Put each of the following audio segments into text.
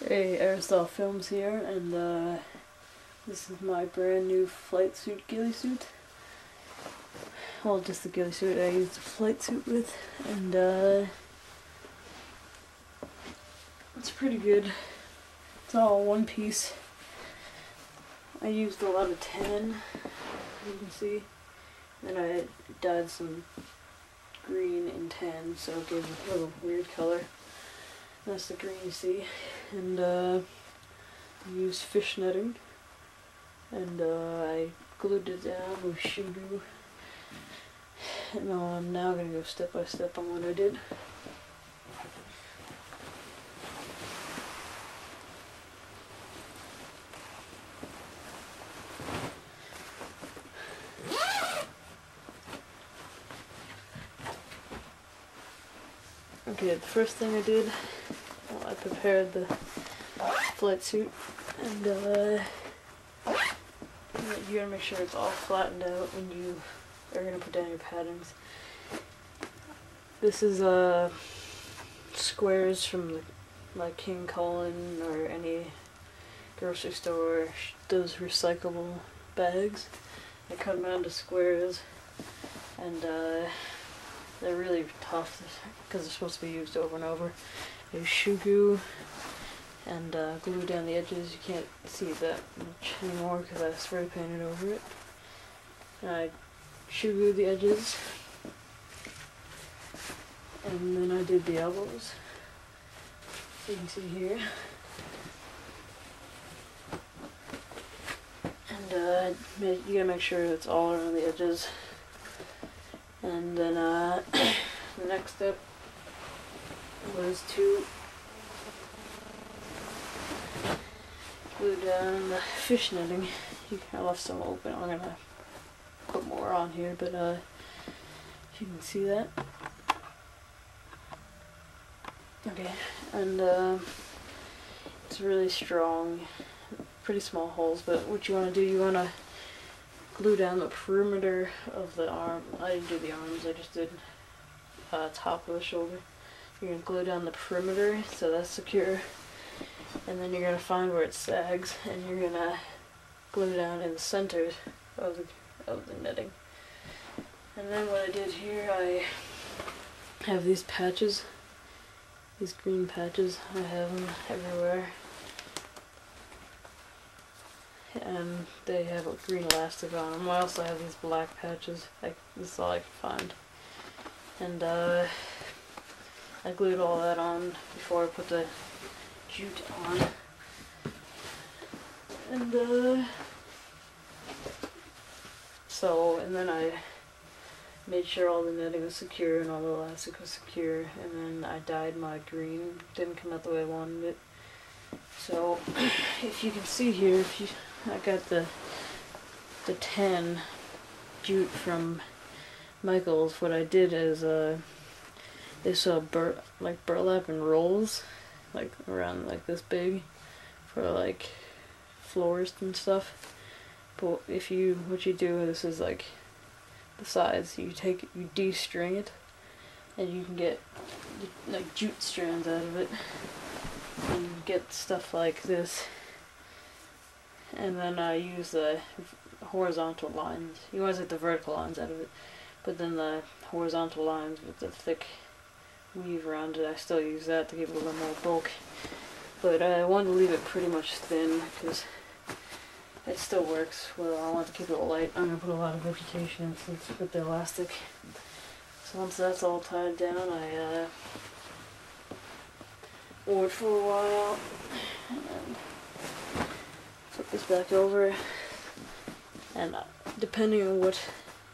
Hey, Aristotle Films here, and this is my brand new flight suit, ghillie suit. Well, just the ghillie suit I used the flight suit with, and it's pretty good. It's all one piece. I used a lot of tan, you can see, and I dyed some green and tan, so it gave a little weird color. That's the green you see, and I used fish netting, and I glued it down with shoe glue. And I'm now going to go step by step on what I did. Okay, the first thing I did, well, I prepared the flight suit, and you gotta make sure it's all flattened out when you are gonna put down your patterns. This is squares from like King Cullen or any grocery store, those recyclable bags. I cut them out into squares, and they're really tough because they're supposed to be used over and over. I use shoe glue and glue down the edges. You can't see that much anymore because I spray painted over it. And I shoe glued the edges, and then I did the elbows. You can see here. And you gotta make sure it's all around the edges. And then the next step was to glue down the fish netting. I left some open. I'm gonna put more on here, but if you can see that. Okay, and it's really strong, pretty small holes, but what you want to do, you want to glue down the perimeter of the arm. I didn't do the arms, I just did top of the shoulder. You're going to glue down the perimeter so that's secure, and then you're going to find where it sags, and you're going to glue down in the center of the netting. And then what I did here, I have these patches, these green patches. I have them everywhere, and they have a green elastic on them. I also have these black patches. This is all I could find. And I glued all that on before I put the jute on. And and then I made sure all the netting was secure and all the elastic was secure, and then I dyed my green. Didn't come out the way I wanted it. So if you can see here, I got the tan jute from Michael's. What I did is they sell like burlap and rolls, like around like this big, for like floors and stuff. But what you do, this is like the sides. You de-string it, and you can get like jute strands out of it. And you get stuff like this. And then I use the horizontal lines. You always get the vertical lines out of it, but then the horizontal lines with the thick weave around it, I still use that to give it a little more bulk. But I wanted to leave it pretty much thin because it still works well. I want to keep it light. I'm going to put a lot of vegetation with the elastic. So once that's all tied down, I wore it for a while, and flip this back over, and depending on what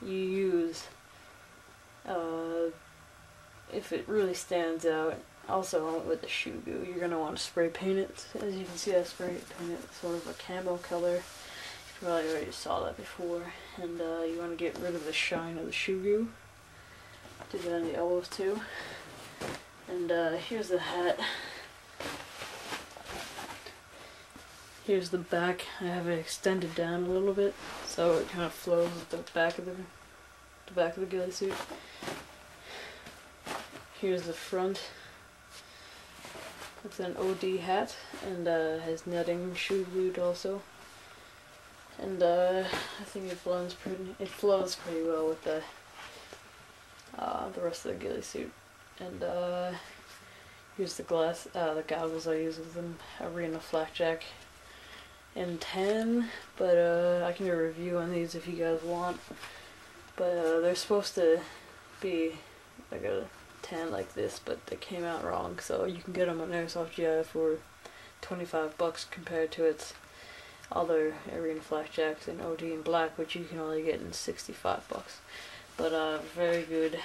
you use, if it really stands out, also with the shoe glue, you're going to want to spray paint it. As you can see, I spray paint it sort of a camo color. You probably already saw that before. And you want to get rid of the shine of the shoe glue. Do that on the elbows too. And here's the hat. Here's the back. I have it extended down a little bit, so it kind of flows with the back of the ghillie suit. Here's the front. It's an OD hat, and has netting shoe glued also. And I think it flows pretty well with the rest of the ghillie suit. And here's the goggles I use with them. Arena Flakjack in tan, but I can do a review on these if you guys want. But they're supposed to be like a tan like this, but they came out wrong, so you can get them on Airsoft GI for $25 compared to its other Arena Flakjacks in OD and black, which you can only get in $65. But very good.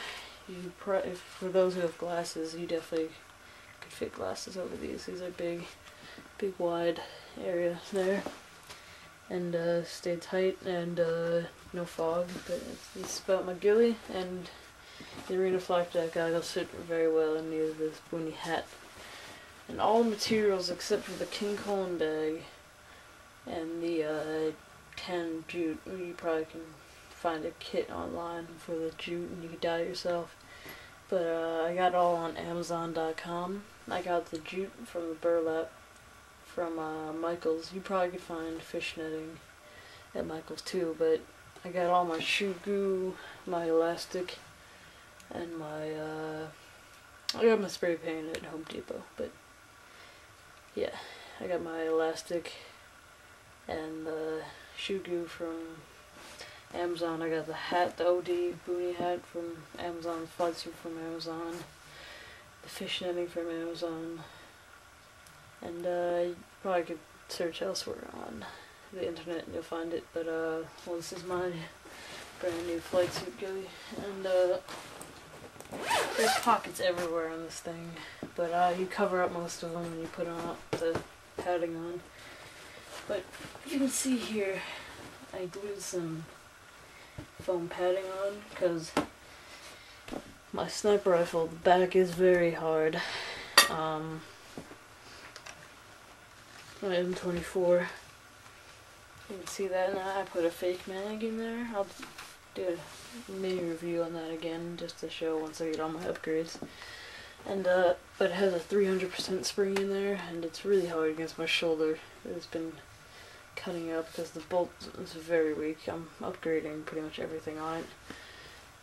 For those who have glasses, you definitely could fit glasses over these. These are big wide area there, and stay tight and no fog. But it's about my ghillie, and the Arena Flakjack goggles fit very well in near this boonie hat. And all materials except for the King Kong bag and the tan jute. You probably can find a kit online for the jute and you can dye it yourself. But I got it all on Amazon.com. I got the jute from the burlap from Michael's. You probably could find fish netting at Michael's too, but I got all my shoe goo, my elastic, and my I got my spray paint at Home Depot. But yeah, I got my elastic and the shoe goo from Amazon. I got the hat, the OD boonie hat from Amazon, the flight suit from Amazon, the fish netting from Amazon, and you probably could search elsewhere on the internet and you'll find it. But well, this is my brand new flight suit ghillie, and there's pockets everywhere on this thing, but you cover up most of them when you put on the padding on. But you can see here, I glued some foam padding on because my sniper rifle, the back is very hard. My M24, you can see that. Now I put a fake mag in there. I'll do a mini review on that again just to show once I get all my upgrades. And but it has a 300% spring in there, and it's really hard against my shoulder. It's been cutting up because the bolt is very weak. I'm upgrading pretty much everything on it,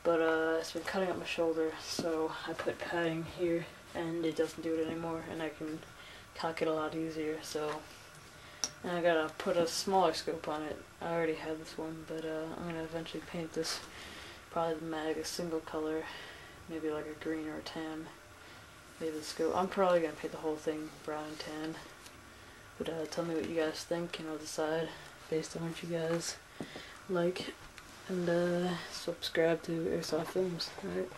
but it's been cutting up my shoulder, so I put padding here and it doesn't do it anymore, and I can cock it a lot easier. So, and I gotta put a smaller scope on it. I already had this one, but I'm gonna eventually paint this, probably the mag a single color, maybe like a green or a tan. Maybe the scope. I'm probably gonna paint the whole thing brown and tan. But tell me what you guys think, and I'll decide based on what you guys like. And subscribe to Airsoft Films. Alright.